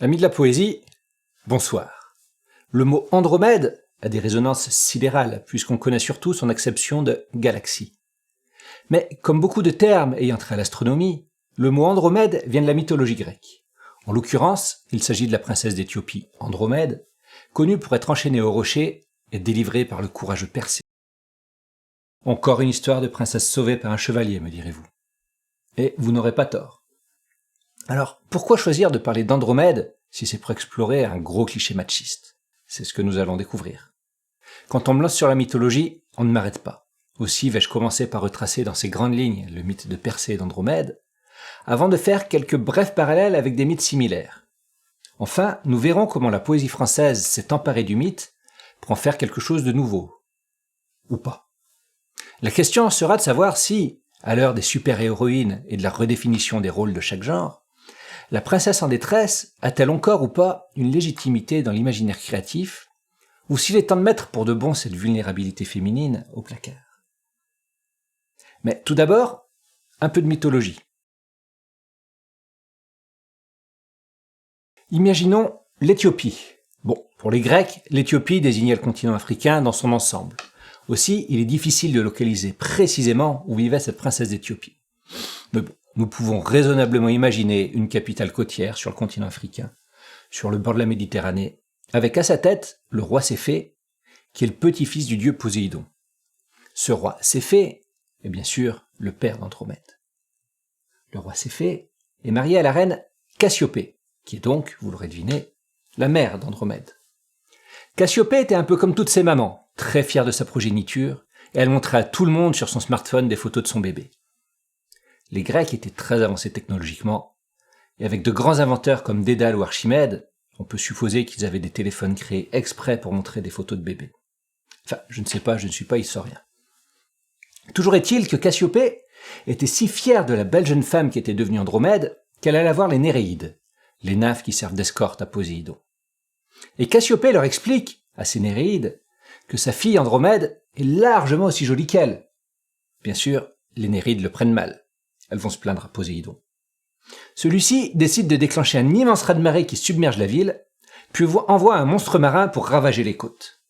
Amis de la poésie, bonsoir. Le mot Andromède a des résonances sidérales puisqu'on connaît surtout son acception de galaxie. Mais comme beaucoup de termes ayant trait à l'astronomie, le mot Andromède vient de la mythologie grecque. En l'occurrence, il s'agit de la princesse d'Éthiopie, Andromède, connue pour être enchaînée au rocher et délivrée par le courageux Persée. Encore une histoire de princesse sauvée par un chevalier, me direz-vous. Et vous n'aurez pas tort. Alors, pourquoi choisir de parler d'Andromède si c'est pour explorer un gros cliché machiste? C'est ce que nous allons découvrir. Quand on me lance sur la mythologie, on ne m'arrête pas. Aussi vais-je commencer par retracer dans ses grandes lignes le mythe de Persée et d'Andromède, avant de faire quelques brefs parallèles avec des mythes similaires. Enfin, nous verrons comment la poésie française s'est emparée du mythe pour en faire quelque chose de nouveau. Ou pas. La question sera de savoir si, à l'heure des super-héroïnes et de la redéfinition des rôles de chaque genre, la princesse en détresse a-t-elle encore ou pas une légitimité dans l'imaginaire créatif, ou s'il est temps de mettre pour de bon cette vulnérabilité féminine au placard? Mais tout d'abord, un peu de mythologie. Imaginons l'Éthiopie. Bon, pour les Grecs, l'Éthiopie désignait le continent africain dans son ensemble. Aussi, il est difficile de localiser précisément où vivait cette princesse d'Éthiopie. Mais bon, nous pouvons raisonnablement imaginer une capitale côtière sur le continent africain, sur le bord de la Méditerranée, avec à sa tête le roi Céphée, qui est le petit-fils du dieu Poséidon. Ce roi Céphée est bien sûr le père d'Andromède. Le roi Céphée est marié à la reine Cassiopée, qui est donc, vous l'aurez deviné, la mère d'Andromède. Cassiopée était un peu comme toutes ses mamans, très fière de sa progéniture, et elle montrait à tout le monde sur son smartphone des photos de son bébé. Les Grecs étaient très avancés technologiquement, et avec de grands inventeurs comme Dédale ou Archimède, on peut supposer qu'ils avaient des téléphones créés exprès pour montrer des photos de bébés. Enfin, je ne sais pas, je ne suis pas historien. Toujours est-il que Cassiopée était si fière de la belle jeune femme qui était devenue Andromède qu'elle alla voir les Néréides, les nymphes qui servent d'escorte à Poséidon. Et Cassiopée leur explique, à ces Néréides, que sa fille Andromède est largement aussi jolie qu'elle. Bien sûr, les Néréides le prennent mal. Elles vont se plaindre à Poséidon. Celui-ci décide de déclencher un immense raz-de-marée qui submerge la ville, puis envoie un monstre marin pour ravager les côtes.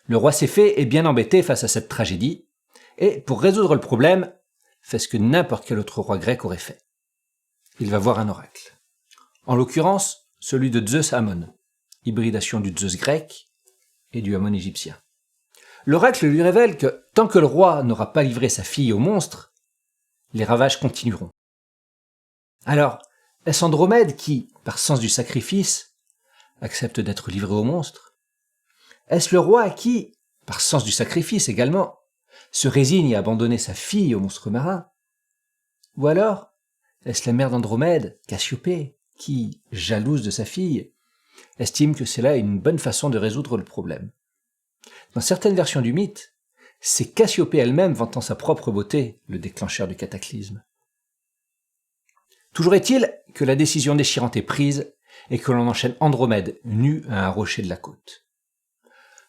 Le roi Céphée est bien embêté face à cette tragédie, et pour résoudre le problème, fait ce que n'importe quel autre roi grec aurait fait. Il va voir un oracle. En l'occurrence, celui de Zeus Amon, hybridation du Zeus grec et du Amon égyptien. L'oracle lui révèle que tant que le roi n'aura pas livré sa fille au monstre, les ravages continueront. Alors, est-ce Andromède qui, par sens du sacrifice, accepte d'être livré au monstre? Est-ce le roi qui, par sens du sacrifice également, se résigne à abandonner sa fille au monstre marin? Ou alors, est-ce la mère d'Andromède, Cassiopée, qui, jalouse de sa fille, estime que c'est là une bonne façon de résoudre le problème? Dans certaines versions du mythe, c'est Cassiopée elle-même vantant sa propre beauté, le déclencheur du cataclysme. Toujours est-il que la décision déchirante est prise et que l'on enchaîne Andromède nue à un rocher de la côte.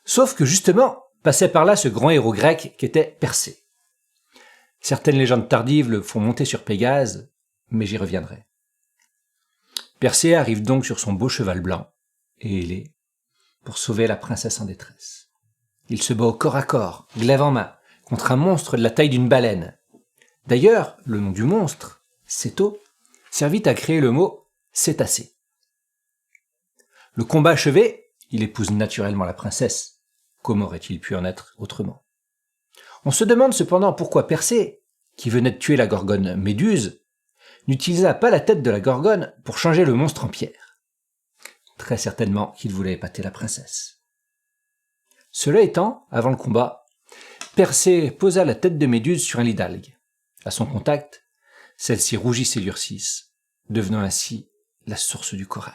Sauf que justement, passait par là ce grand héros grec qui était Persée. Certaines légendes tardives le font monter sur Pégase, mais j'y reviendrai. Persée arrive donc sur son beau cheval blanc et ailé pour sauver la princesse en détresse. Il se bat au corps à corps, glaive en main, contre un monstre de la taille d'une baleine. D'ailleurs, le nom du monstre, Céto, servit à créer le mot cétacé. Le combat achevé, il épouse naturellement la princesse. Comment aurait-il pu en être autrement? On se demande cependant pourquoi Persée, qui venait de tuer la gorgone Méduse, n'utilisa pas la tête de la gorgone pour changer le monstre en pierre. Très certainement qu'il voulait épater la princesse. Cela étant, avant le combat, Persée posa la tête de Méduse sur un lit d'algues. À son contact, celle-ci rougit et durcissent, devenant ainsi la source du corail.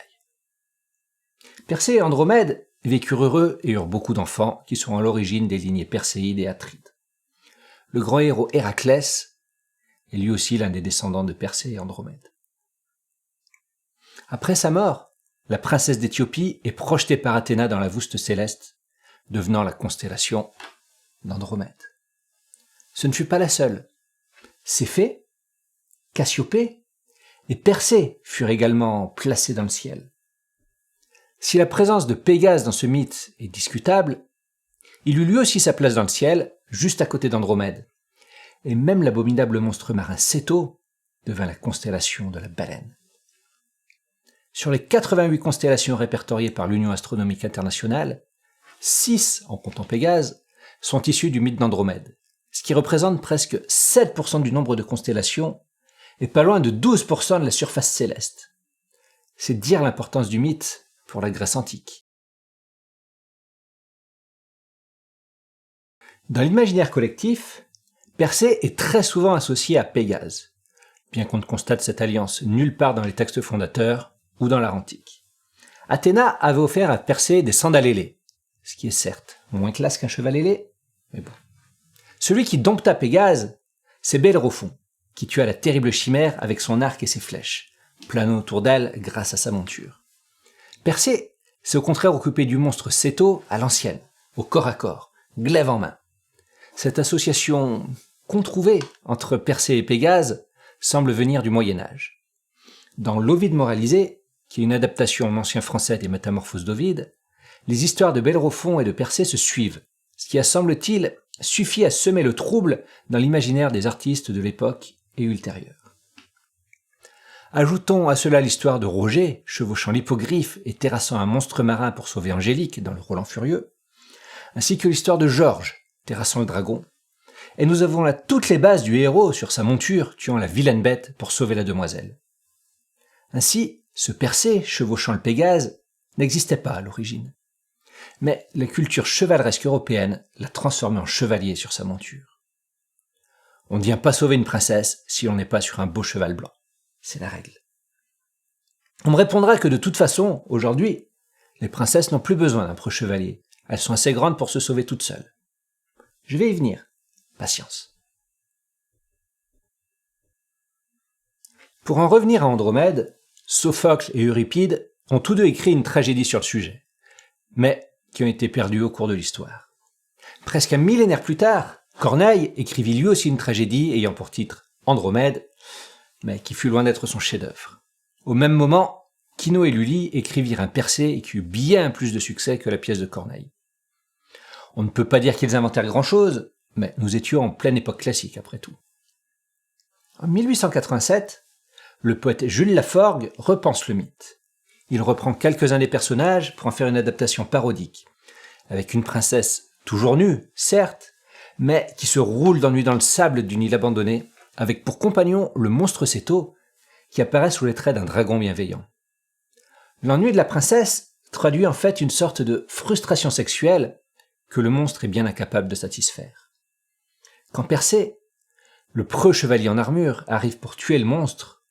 Persée et Andromède vécurent heureux et eurent beaucoup d'enfants qui sont à l'origine des lignées Perséides et Atrides. Le grand héros Héraclès est lui aussi l'un des descendants de Persée et Andromède. Après sa mort, la princesse d'Éthiopie est projetée par Athéna dans la voûte céleste, devenant la constellation d'Andromède. Ce ne fut pas la seule. Céphée, Cassiopée et Persée furent également placés dans le ciel. Si la présence de Pégase dans ce mythe est discutable, il eut lui aussi sa place dans le ciel, juste à côté d'Andromède. Et même l'abominable monstre marin Céto devint la constellation de la baleine. Sur les 88 constellations répertoriées par l'Union astronomique internationale, 6, en comptant Pégase, sont issues du mythe d'Andromède, ce qui représente presque 7% du nombre de constellations et pas loin de 12% de la surface céleste. C'est dire l'importance du mythe pour la Grèce antique. Dans l'imaginaire collectif, Persée est très souvent associé à Pégase, bien qu'on ne constate cette alliance nulle part dans les textes fondateurs ou dans l'art antique. Athéna avait offert à Persée des sandales ailées, ce qui est certes moins classe qu'un cheval ailé, mais bon. Celui qui dompta Pégase, c'est Bellérophon, qui tua la terrible chimère avec son arc et ses flèches, planant autour d'elle grâce à sa monture. Persée s'est au contraire occupé du monstre Céto à l'ancienne, au corps à corps, glaive en main. Cette association controuvée entre Persée et Pégase semble venir du Moyen-Âge. Dans l'Ovide moralisé, qui est une adaptation en ancien français des Métamorphoses d'Ovide, les histoires de Bellérophon et de Persée se suivent, ce qui a, semble-t-il, suffi à semer le trouble dans l'imaginaire des artistes de l'époque et ultérieure. Ajoutons à cela l'histoire de Roger, chevauchant l'hippogriffe et terrassant un monstre marin pour sauver Angélique dans le Roland Furieux, ainsi que l'histoire de Georges, terrassant le dragon, et nous avons là toutes les bases du héros sur sa monture tuant la vilaine bête pour sauver la demoiselle. Ainsi, ce Persée chevauchant le Pégase n'existait pas à l'origine. Mais la culture chevaleresque européenne l'a transformé en chevalier sur sa monture. On ne vient pas sauver une princesse si on n'est pas sur un beau cheval blanc. C'est la règle. On me répondra que de toute façon, aujourd'hui, les princesses n'ont plus besoin d'un preux chevalier. Elles sont assez grandes pour se sauver toutes seules. Je vais y venir. Patience. Pour en revenir à Andromède, Sophocle et Euripide ont tous deux écrit une tragédie sur le sujet, mais qui ont été perdues au cours de l'histoire. Presque un millénaire plus tard, Corneille écrivit lui aussi une tragédie ayant pour titre Andromède, mais qui fut loin d'être son chef-d'œuvre. Au même moment, Quinault et Lully écrivirent un Persée qui eut bien plus de succès que la pièce de Corneille. On ne peut pas dire qu'ils inventèrent grand-chose, mais nous étions en pleine époque classique après tout. En 1887, le poète Jules Laforgue repense le mythe. Il reprend quelques-uns des personnages pour en faire une adaptation parodique, avec une princesse toujours nue, certes, mais qui se roule d'ennui dans le sable d'une île abandonnée, avec pour compagnon le monstre Céto, qui apparaît sous les traits d'un dragon bienveillant. L'ennui de la princesse traduit en fait une sorte de frustration sexuelle que le monstre est bien incapable de satisfaire. Quand Persée, le preux chevalier en armure, arrive pour tuer le monstre,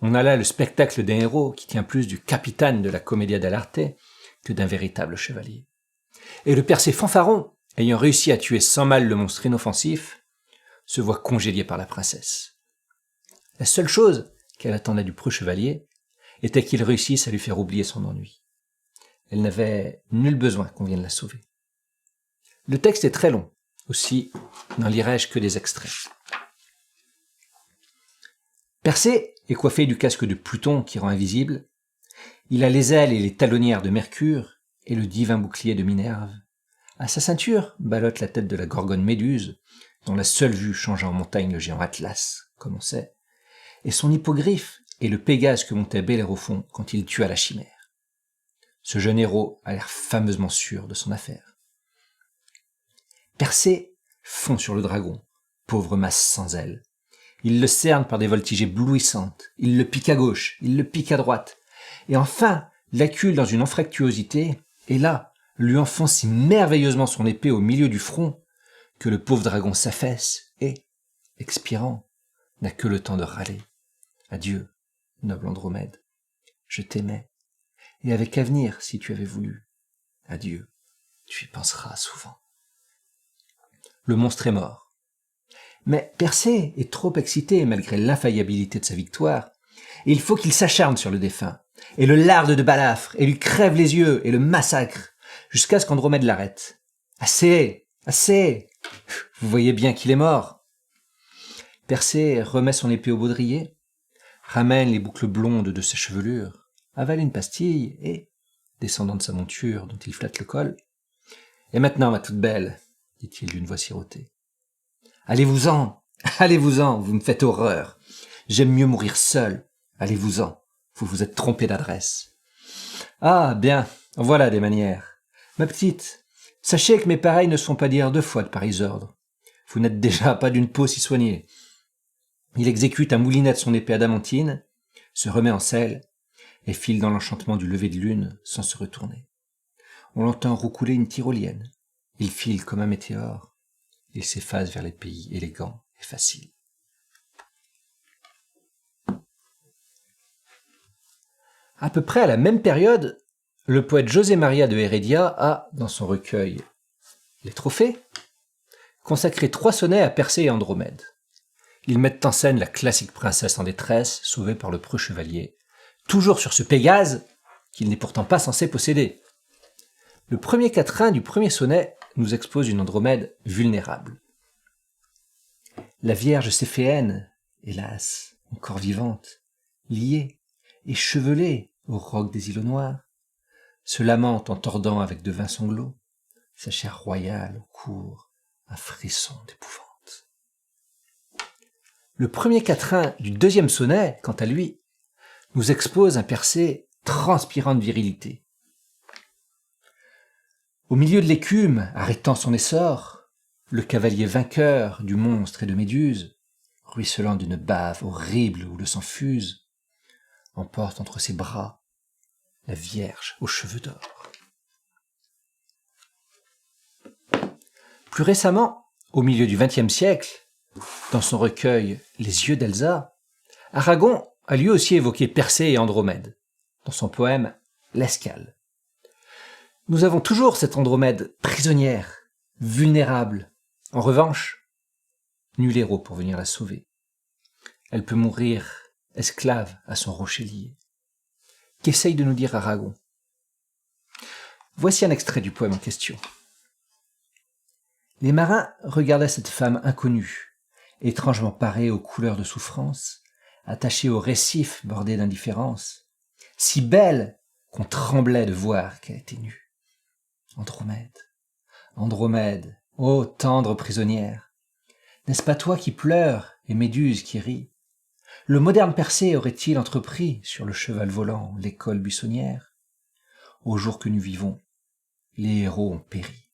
on a là le spectacle d'un héros qui tient plus du capitane de la Commedia dell'arte que d'un véritable chevalier. Et le Persée fanfaron, ayant réussi à tuer sans mal le monstre inoffensif, se voit congédié par la princesse. La seule chose qu'elle attendait du preux chevalier était qu'il réussisse à lui faire oublier son ennui. Elle n'avait nul besoin qu'on vienne la sauver. Le texte est très long, aussi n'en lirai-je que des extraits. Persée est coiffé du casque de Pluton qui rend invisible. Il a les ailes et les talonnières de Mercure et le divin bouclier de Minerve. À sa ceinture ballotte la tête de la gorgone Méduse, dont la seule vue change en montagne le géant Atlas, comme on sait, et son hippogriffe est le Pégase que montait Bellérophon quand il tua la chimère. Ce jeune héros a l'air fameusement sûr de son affaire. Persée fond sur le dragon, pauvre masse sans ailes. Il le cerne par des voltiges éblouissantes, il le pique à gauche, il le pique à droite, et enfin l'accule dans une anfractuosité, et là, lui enfonce si merveilleusement son épée au milieu du front, que le pauvre dragon s'affaisse et, expirant, n'a que le temps de râler. Adieu, noble Andromède, je t'aimais, et avec avenir si tu avais voulu. Adieu, tu y penseras souvent. Le monstre est mort. Mais Persée est trop excité malgré l'infaillibilité de sa victoire, et il faut qu'il s'acharne sur le défunt, et le larde de balafre, et lui crève les yeux, et le massacre, jusqu'à ce qu'Andromède l'arrête. Assez, assez, vous voyez bien qu'il est mort. Persée remet son épée au baudrier, ramène les boucles blondes de sa chevelure, avale une pastille et, descendant de sa monture dont il flatte le col, « Et maintenant, ma toute belle, dit-il d'une voix sirotée. Allez-vous-en, allez-vous-en, vous me faites horreur. J'aime mieux mourir seul. Allez-vous-en, vous vous êtes trompé d'adresse. Ah, bien, voilà des manières. Ma petite, sachez que mes pareils ne se font pas dire 2 fois de pareils ordres. Vous n'êtes déjà pas d'une peau si soignée. Il exécute un moulinet de son épée adamantine, se remet en selle, et file dans l'enchantement du lever de lune sans se retourner. On l'entend roucouler une tyrolienne. Il file comme un météore. Il s'efface vers les pays élégants et faciles. À peu près à la même période, le poète José Maria de Heredia a, dans son recueil Les Trophées, consacré 3 sonnets à Persée et Andromède. Ils mettent en scène la classique princesse en détresse, sauvée par le preux chevalier, toujours sur ce Pégase qu'il n'est pourtant pas censé posséder. Le premier quatrain du premier sonnet nous expose une Andromède vulnérable. La Vierge Céphéenne, hélas, encore vivante, liée, échevelée au roc des îlots noirs, se lamente en tordant avec de vains sanglots sa chair royale au cours un frisson d'épouvante. Le premier quatrain du deuxième sonnet, quant à lui, nous expose un Persée transpirant de virilité. Au milieu de l'écume, arrêtant son essor, le cavalier vainqueur du monstre et de Méduse, ruisselant d'une bave horrible où le sang fuse, emporte entre ses bras la Vierge aux cheveux d'or. Plus récemment, au milieu du XXe siècle, dans son recueil Les yeux d'Elsa, Aragon a lui aussi évoqué Persée et Andromède, dans son poème L'Escale. Nous avons toujours cette Andromède prisonnière, vulnérable. En revanche, nul héros pour venir la sauver. Elle peut mourir esclave à son rocher lié. Qu'essaye de nous dire Aragon? Voici un extrait du poème en question. Les marins regardaient cette femme inconnue, étrangement parée aux couleurs de souffrance, attachée au récif bordé d'indifférence, si belle qu'on tremblait de voir qu'elle était nue. Andromède, Andromède, ô tendre prisonnière, n'est-ce pas toi qui pleures et Méduse qui rit? Le moderne Persée aurait-il entrepris sur le cheval volant l'école buissonnière? Au jour que nous vivons, les héros ont péri.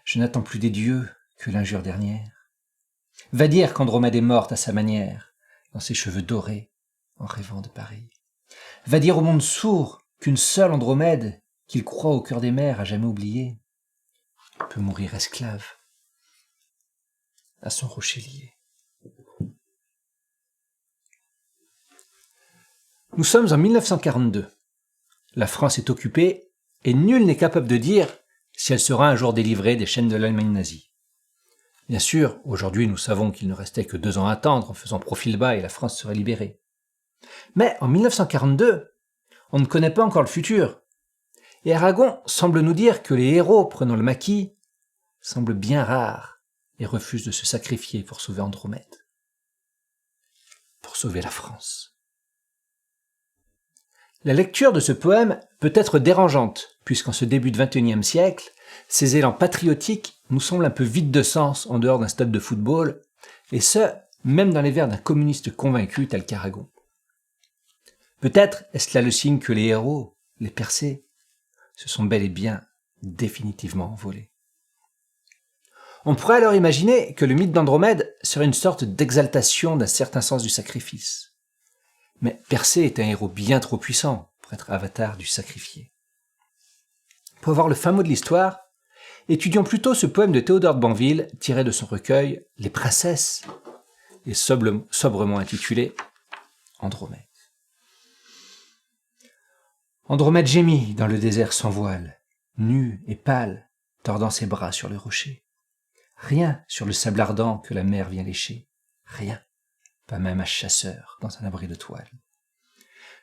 Je n'attends plus des dieux que l'injure dernière. Va dire qu'Andromède est morte à sa manière, dans ses cheveux dorés, en rêvant de Paris. Va dire au monde sourd qu'une seule Andromède, qu'il croit au cœur des mers à jamais oubliée, peut mourir esclave à son rocher lié. Nous sommes en 1942. La France est occupée et nul n'est capable de dire si elle sera un jour délivrée des chaînes de l'Allemagne nazie. Bien sûr, aujourd'hui nous savons qu'il ne restait que 2 ans à attendre en faisant profil bas et la France serait libérée. Mais en 1942, on ne connaît pas encore le futur. Et Aragon semble nous dire que les héros prenant le maquis semblent bien rares et refusent de se sacrifier pour sauver Andromède, pour sauver la France. La lecture de ce poème peut être dérangeante, puisqu'en ce début de XXIe siècle, ces élans patriotiques nous semblent un peu vides de sens en dehors d'un stade de football, et ce, même dans les vers d'un communiste convaincu tel qu'Aragon. Peut-être est-ce là le signe que les héros, les Persées, se sont bel et bien définitivement envolés. On pourrait alors imaginer que le mythe d'Andromède serait une sorte d'exaltation d'un certain sens du sacrifice. Mais Persée est un héros bien trop puissant pour être avatar du sacrifié. Pour avoir le fin mot de l'histoire, étudions plutôt ce poème de Théodore de Banville tiré de son recueil Les Princesses et sobrement intitulé Andromède. Andromède gémit dans le désert sans voile, nue et pâle, tordant ses bras sur le rocher. Rien sur le sable ardent que la mer vient lécher. Rien, pas même un chasseur dans un abri de toile.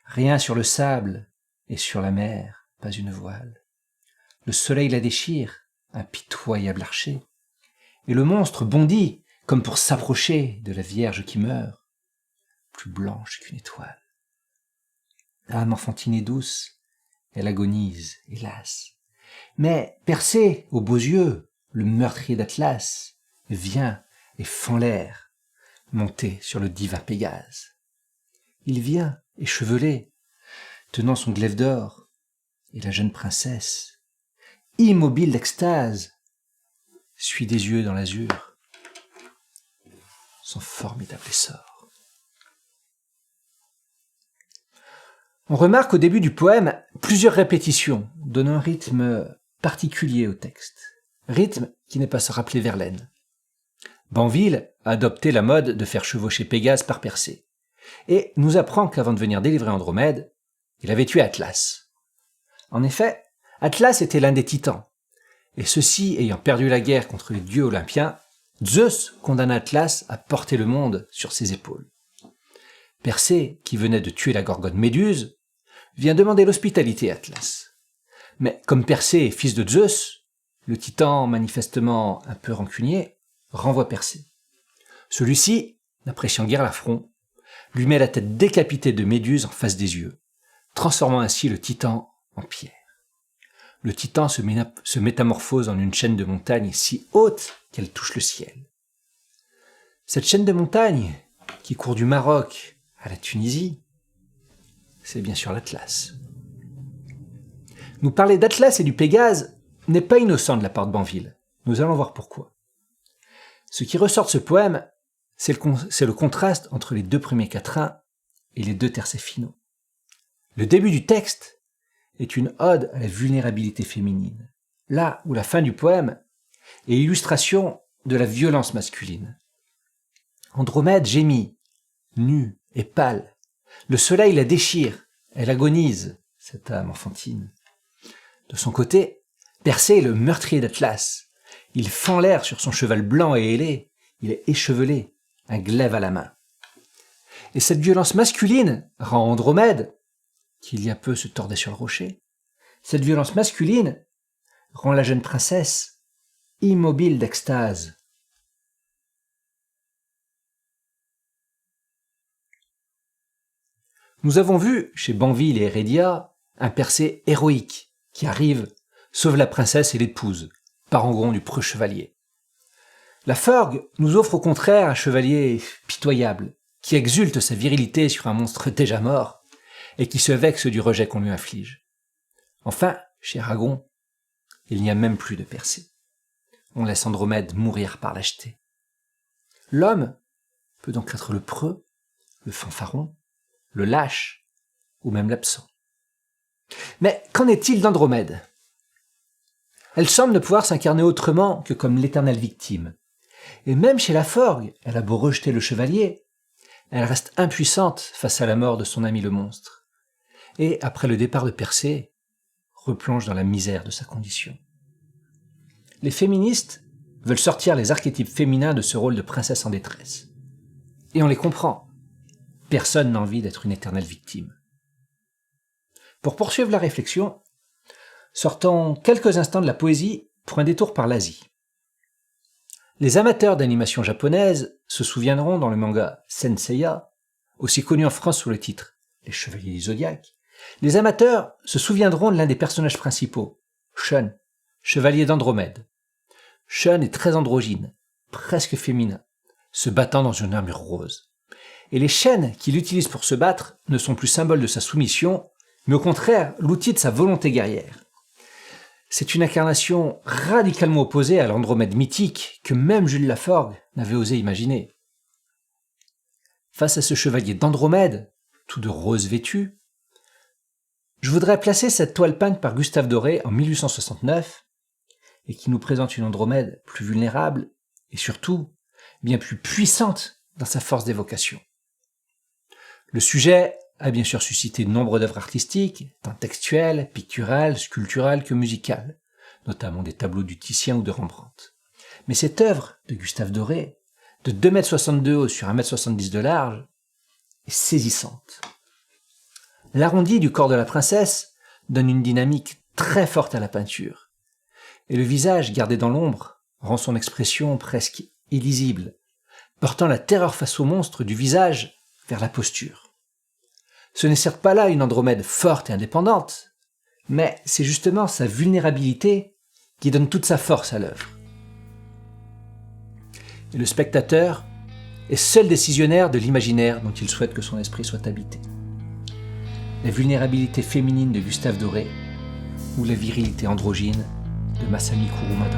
Rien sur le sable et sur la mer, pas une voile. Le soleil la déchire, impitoyable archer, et le monstre bondit comme pour s'approcher de la Vierge qui meurt. plus blanche qu'une étoile. Âme enfantine et douce, elle agonise, hélas. Mais Persée, aux beaux yeux, le meurtrier d'Atlas, vient et fend l'air, monté sur le divin Pégase. Il vient, échevelé, tenant son glaive d'or, et la jeune princesse, immobile d'extase, suit des yeux dans l'azur son formidable essor. On remarque au début du poème plusieurs répétitions, donnant un rythme particulier au texte, rythme qui n'est pas sans rappeler Verlaine. Banville a adopté la mode de faire chevaucher Pégase par Persée, et nous apprend qu'avant de venir délivrer Andromède, il avait tué Atlas. En effet, Atlas était l'un des titans, et ceux-ci ayant perdu la guerre contre les dieux olympiens, Zeus condamna Atlas à porter le monde sur ses épaules. Persée, qui venait de tuer la gorgone Méduse, vient demander l'hospitalité à Atlas. Mais comme Persée est fils de Zeus, le titan, manifestement un peu rancunier, renvoie Persée. Celui-ci, n'appréciant guère l'affront, lui met la tête décapitée de Méduse en face des yeux, transformant ainsi le titan en pierre. Le titan se métamorphose en une chaîne de montagnes si haute qu'elle touche le ciel. Cette chaîne de montagnes, qui court du Maroc à la Tunisie, c'est bien sûr l'Atlas. Nous parler d'Atlas et du Pégase n'est pas innocent de la part de Banville. Nous allons voir pourquoi. Ce qui ressort de ce poème, c'est le contraste entre les deux premiers quatrains et les deux tercets finaux. Le début du texte est une ode à la vulnérabilité féminine, là où la fin du poème est l'illustration de la violence masculine. Andromède gémit, nue et pâle. Le soleil la déchire, elle agonise, cette âme enfantine. De son côté, Persée est le meurtrier d'Atlas. Il fend l'air sur son cheval blanc et ailé, il est échevelé, un glaive à la main. Et cette violence masculine rend Andromède, qui il y a peu se tordait sur le rocher, cette violence masculine rend la jeune princesse immobile d'extase. Nous avons vu, chez Banville et Hérédia, un Persée héroïque qui arrive, sauve la princesse et l'épouse, parangon du preux chevalier. La Forgue nous offre au contraire un chevalier pitoyable, qui exulte sa virilité sur un monstre déjà mort, et qui se vexe du rejet qu'on lui inflige. Enfin, chez Aragon, il n'y a même plus de Persée. On laisse Andromède mourir par lâcheté. L'homme peut donc être le preux, le fanfaron, le lâche, ou même l'absent. Mais qu'en est-il d'Andromède ? Elle semble ne pouvoir s'incarner autrement que comme l'éternelle victime. Et même chez la Forgue, elle a beau rejeter le chevalier, elle reste impuissante face à la mort de son ami le monstre. Et après le départ de Persée, replonge dans la misère de sa condition. Les féministes veulent sortir les archétypes féminins de ce rôle de princesse en détresse. Et on les comprend. Personne n'a envie d'être une éternelle victime. Pour poursuivre la réflexion, sortons quelques instants de la poésie pour un détour par l'Asie. Les amateurs d'animation japonaise se souviendront dans le manga Senseiya, aussi connu en France sous le titre Les Chevaliers du Zodiaque, les amateurs se souviendront de l'un des personnages principaux, Shun, chevalier d'Andromède. Shun est très androgyne, presque féminin, se battant dans une armure rose. Et les chaînes qu'il utilise pour se battre ne sont plus symboles de sa soumission, mais au contraire l'outil de sa volonté guerrière. C'est une incarnation radicalement opposée à l'Andromède mythique que même Jules Laforgue n'avait osé imaginer. Face à ce chevalier d'Andromède, tout de rose vêtu, je voudrais placer cette toile peinte par Gustave Doré en 1869 et qui nous présente une Andromède plus vulnérable et surtout bien plus puissante dans sa force d'évocation. Le sujet a bien sûr suscité nombre d'œuvres artistiques, tant textuelles, picturales, sculpturales que musicales, notamment des tableaux du Titien ou de Rembrandt. Mais cette œuvre de Gustave Doré, de 2,62 m de haut sur 1,70 m de large, est saisissante. L'arrondi du corps de la princesse donne une dynamique très forte à la peinture, et le visage gardé dans l'ombre rend son expression presque illisible, portant la terreur face au monstre du visage vers la posture. Ce n'est certes pas là une Andromède forte et indépendante, mais c'est justement sa vulnérabilité qui donne toute sa force à l'œuvre. Et le spectateur est seul décisionnaire de l'imaginaire dont il souhaite que son esprit soit habité. La vulnérabilité féminine de Gustave Doré ou la virilité androgyne de Masami Kurumada.